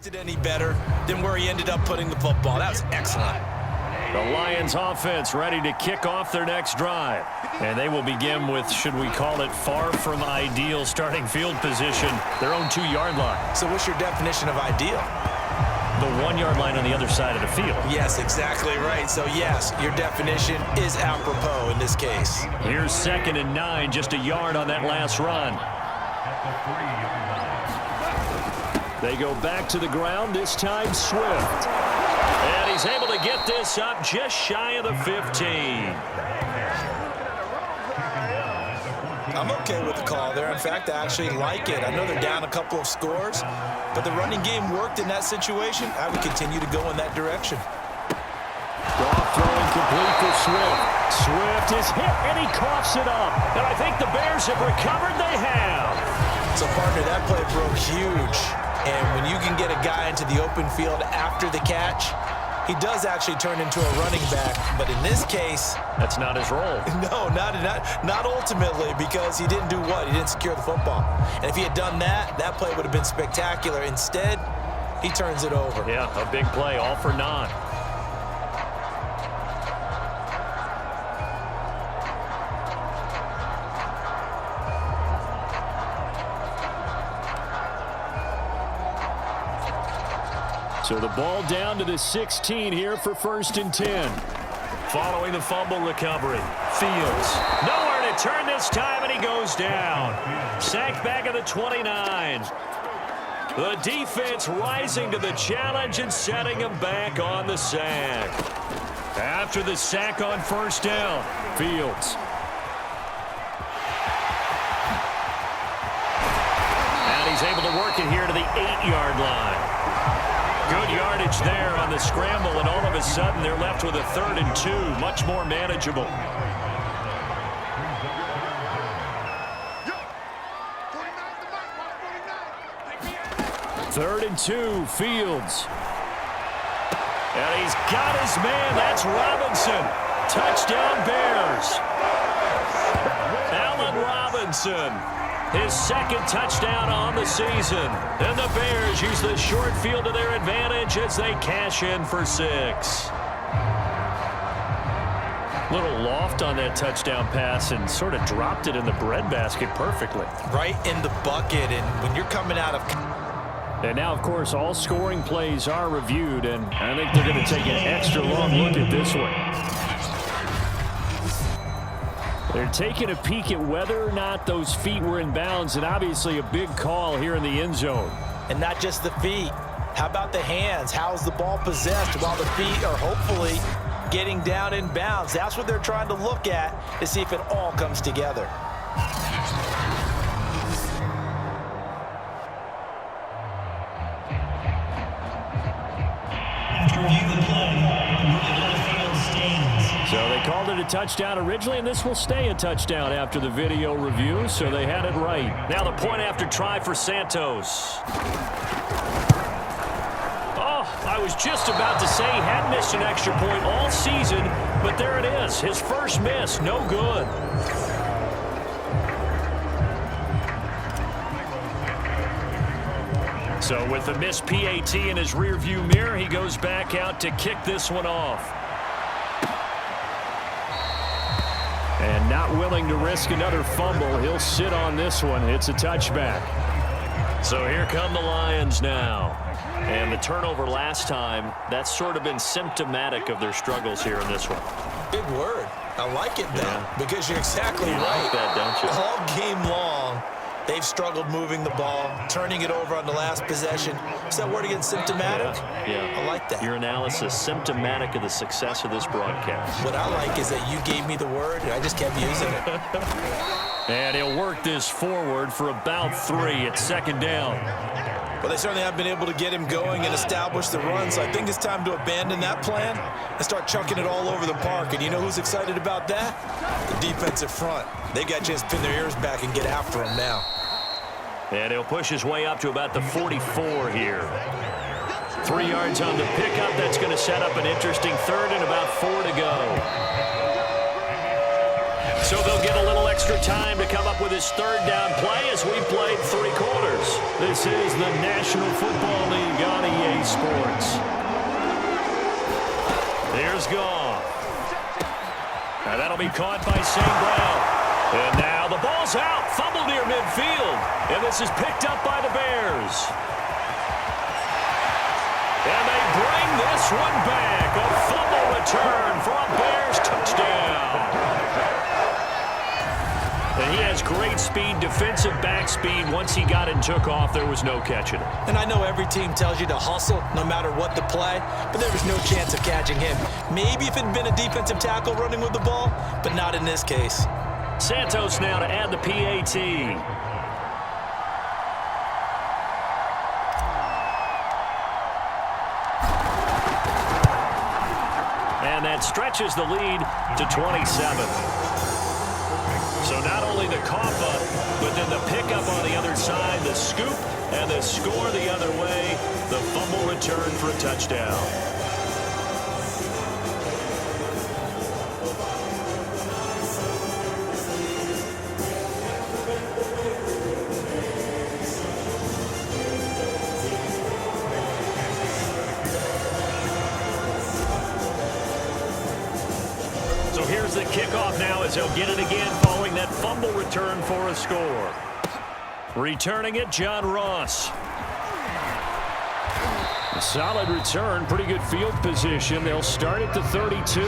It any better than where he ended up putting the football. That was excellent. The Lions offense ready to kick off their next drive. And they will begin with, should we call it, far from ideal starting field position, their own 2-yard line. So what's your definition of ideal? The 1-yard line on the other side of the field. Yes, exactly right. So yes, your definition is apropos in this case. Here's 2nd and 9, just a yard on that last run. They go back to the ground, this time Swift. And he's able to get this up just shy of the 15. I'm okay with the call there. In fact, I actually like it. I know they're down a couple of scores, but the running game worked in that situation. I would continue to go in that direction. Goff throwing complete for Swift. Swift is hit, and he coughs it up. And I think the Bears have recovered. They have. So, partner, that play broke huge. And when you can get a guy into the open field after the catch, he does actually turn into a running back. But in this case, that's not his role. No, not ultimately, because he didn't do what? He didn't secure the football. And if he had done that, that play would have been spectacular. Instead, he turns it over. Yeah, a big play, all for naught. So the ball down to the 16 here for 1st and 10. Following the fumble recovery. Fields. Nowhere to turn this time, and he goes down. Sacked back at the 29. The defense rising to the challenge and setting him back on the sack. After the sack on 1st down, Fields. And he's able to work it here to the 8-yard line. Good yardage there on the scramble, and all of a sudden they're left with a 3rd and 2, much more manageable. Third and 2, Fields. And he's got his man. That's Robinson. Touchdown, Bears. Allen Robinson. His 2nd touchdown on the season. And the Bears use the short field to their advantage as they cash in for 6. Little loft on that touchdown pass and sort of dropped it in the breadbasket perfectly. Right in the bucket, and when you're coming out of... And now, of course, all scoring plays are reviewed, and I think they're going to take an extra long look at this one. They're taking a peek at whether or not those feet were in bounds, and obviously a big call here in the end zone. And not just the feet. How about the hands? How's the ball possessed while the feet are hopefully getting down in bounds? That's what they're trying to look at to see if it all comes together. So they called it a touchdown originally, and this will stay a touchdown after the video review, so they had it right. Now the point after try for Santos. Oh, I was just about to say he had missed an extra point all season, but there it is. His first miss, no good. So with the missed PAT in his rearview mirror, he goes back out to kick this one off. And not willing to risk another fumble, he'll sit on this one. It's a touchback. So here come the Lions now. And the turnover last time, that's sort of been symptomatic of their struggles here in this one. Big word. I like it, though, because you're exactly right. Like that, don't you? All game long, they've struggled moving the ball, turning it over on the last possession. Is that word again, symptomatic? Yeah. I like that. Your analysis, symptomatic of the success of this broadcast. What I like is that you gave me the word, and I just kept using it. And he'll work this forward for about 3 at 2nd down. Well, they certainly have been able to get him going and establish the run, so I think it's time to abandon that plan and start chucking it all over the park. And you know who's excited about that? The defensive front. They got a chance to pin their ears back and get after him now. And he'll push his way up to about the 44 here. 3 yards on the pickup. That's going to set up an interesting 3rd and about 4 to go. So they'll get a little extra time to come up with his third down play as we played 3 quarters. This is the National Football League on EA Sports. Here's Goff. Now that'll be caught by St. Brown. And now the ball's out. Fumble near midfield. And this is picked up by the Bears. And they bring this one back. A fumble return for a Bears touchdown. And he has great speed, defensive back speed. Once he got it and took off, there was no catching it. And I know every team tells you to hustle no matter what the play, but there was no chance of catching him. Maybe if it had been a defensive tackle running with the ball, but not in this case. Santos now to add the PAT. And that stretches the lead to 27. So not only the cough up, but then the pickup on the other side, the scoop, and the score the other way, the fumble return for a touchdown. So here's the kickoff now as they'll get it again following that fumble return for a score. Returning it, John Ross. A solid return, pretty good field position. They'll start at the 32.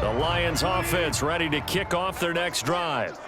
The Lions offense ready to kick off their next drive.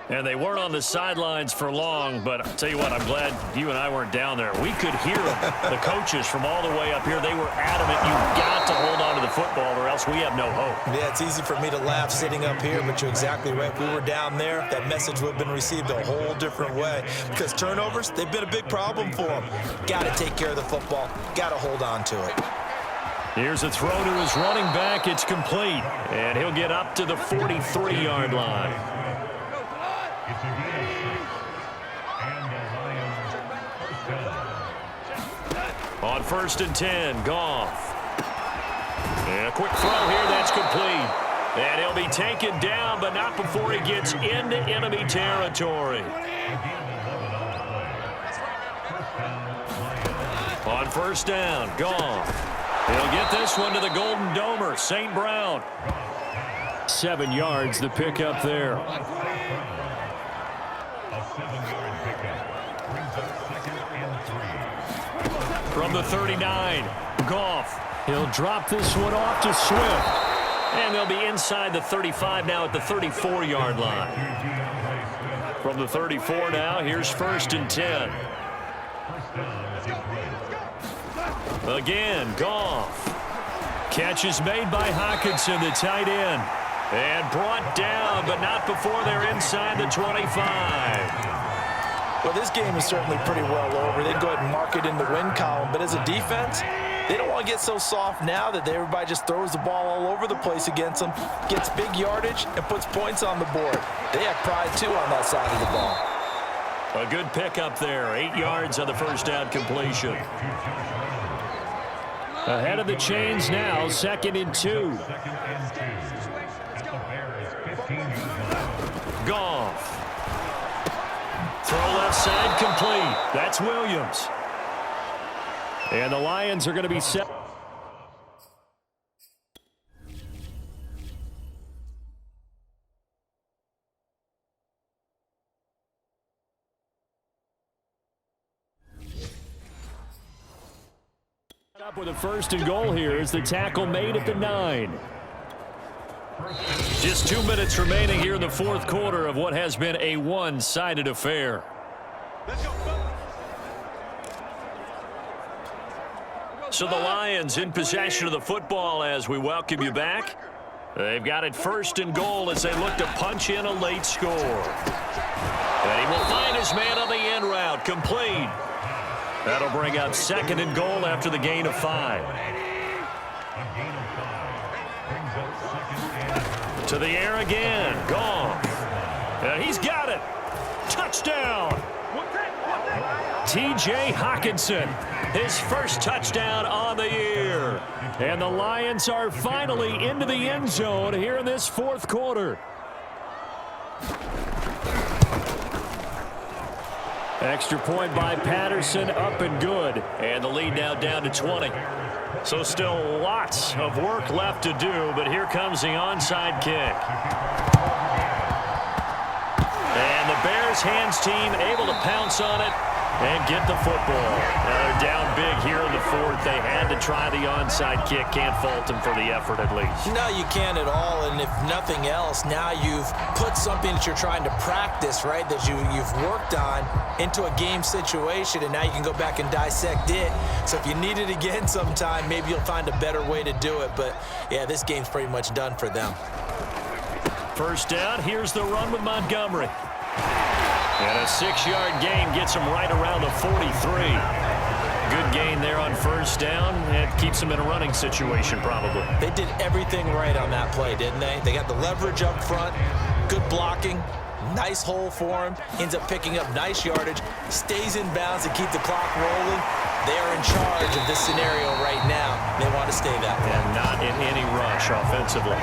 And they weren't on the sidelines for long, but I'll tell you what, I'm glad you and I weren't down there. We could hear them, the coaches from all the way up here. They were adamant, you've got to hold on to the football or else we have no hope. Yeah, it's easy for me to laugh sitting up here, but you're exactly right. If we were down there, that message would have been received a whole different way. Because turnovers, they've been a big problem for them. Got to take care of the football. Got to hold on to it. Here's a throw to his running back. It's complete. And he'll get up to the 43-yard line. On 1st and 10, Goff. And a quick throw here, that's complete. And he'll be taken down, but not before he gets into enemy territory. On 1st down, Goff. He'll get this one to the Golden Domer, St. Brown. 7 yards, the pickup there. From the 39, Goff. He'll drop this one off to Swift. And they'll be inside the 35 now at the 34-yard line. From the 34 now, here's 1st and 10. Again, Goff. Catch is made by Hockenson, the tight end. And brought down, but not before they're inside the 25. Well, this game is certainly pretty well over. They go ahead and mark it in the win column. But as a defense, they don't want to get so soft now that everybody just throws the ball all over the place against them, gets big yardage, and puts points on the board. They have pride, too, on that side of the ball. A good pickup there. 8 yards on the first down completion. Ahead of the chains now, 2nd and 2. Goff. Throw left side complete. That's Williams. And the Lions are going to be set. Up with a 1st and goal here as the tackle made at the 9. Just 2 minutes remaining here in the 4th quarter of what has been a one-sided affair. So the Lions in possession of the football as we welcome you back. They've got it 1st and goal as they look to punch in a late score. And he will find his man on the end route, complete. That'll bring up 2nd and goal after the gain of 5. To the air again. Goff. He's got it. Touchdown. T.J. Hockenson. His first touchdown on the year. And the Lions are finally into the end zone here in this fourth quarter. Extra point by Patterson, up and good. And the lead now down to 20. So still lots of work left to do, but here comes the onside kick. And the Bears hands team able to pounce on it and get the football. Now they're down big here in the fourth. They had to try the onside kick. Can't fault them for the effort at least. No, you can't at all. And if nothing else, now you've put something that you're trying to practice, right, that you've worked on into a game situation, and now you can go back and dissect it. So if you need it again sometime, maybe you'll find a better way to do it. But, yeah, this game's pretty much done for them. First down, here's the run with Montgomery. And a 6-yard gain gets him right around the 43. Good gain there on first down. It keeps him in a running situation probably. They did everything right on that play, didn't they? They got the leverage up front, good blocking, nice hole for him, ends up picking up nice yardage, stays in bounds to keep the clock rolling. They are in charge of this scenario right now. They want to stay that way. And not in any rush offensively.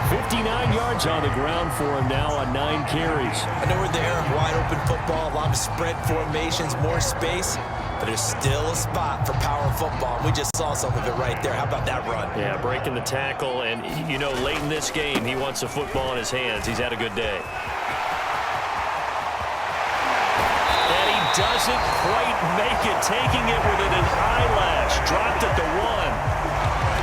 59 yards on the ground for him now on 9 carries. I know we're there, wide open football, a lot of spread formations, more space, but there's still a spot for power football. We just saw some of it right there. How about that run? Yeah, breaking the tackle, and, you know, late in this game, he wants the football in his hands. He's had a good day. And he doesn't quite make it, taking it within an eyelash. Dropped at the 1.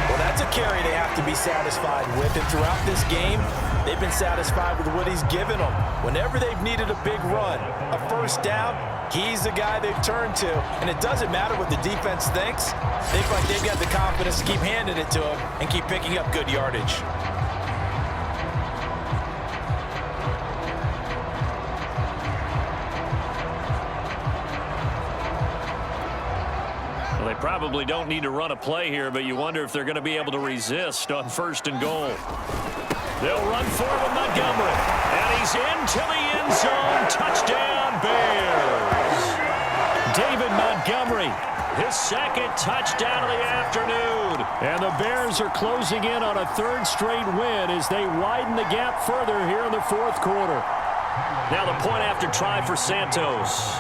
Well, that's a carry they have to be satisfied with. And throughout this game, they've been satisfied with what he's given them. Whenever they've needed a big run, a first down, he's the guy they've turned to. And it doesn't matter what the defense thinks. They feel like they've got the confidence to keep handing it to him and keep picking up good yardage. They probably don't need to run a play here, but you wonder if they're going to be able to resist on first and goal. They'll run forward with Montgomery. And he's into the end zone. Touchdown, Bears. David Montgomery, his second touchdown of the afternoon. And the Bears are closing in on a third straight win as they widen the gap further here in the fourth quarter. Now the point after try for Santos.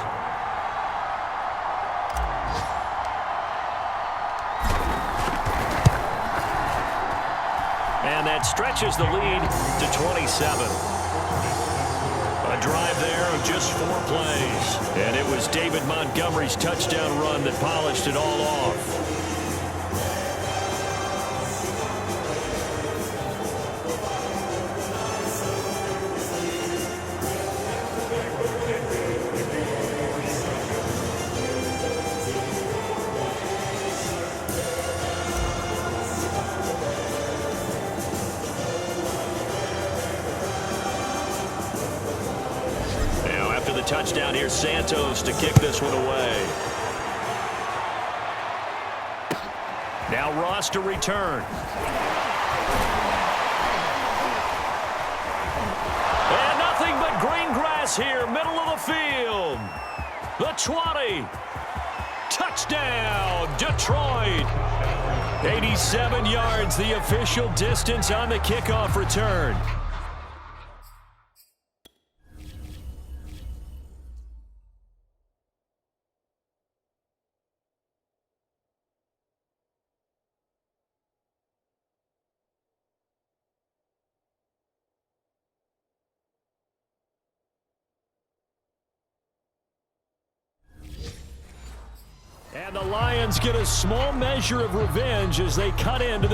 And that stretches the lead to 27. A drive there of just 4 plays. And it was David Montgomery's touchdown run that polished it all off. Touchdown here, Santos to kick this one away. Now Ross to return. And nothing but green grass here, middle of the field. The 20. Touchdown, Detroit. 87 yards, the official distance on the kickoff return. And the Lions get a small measure of revenge as they cut into this.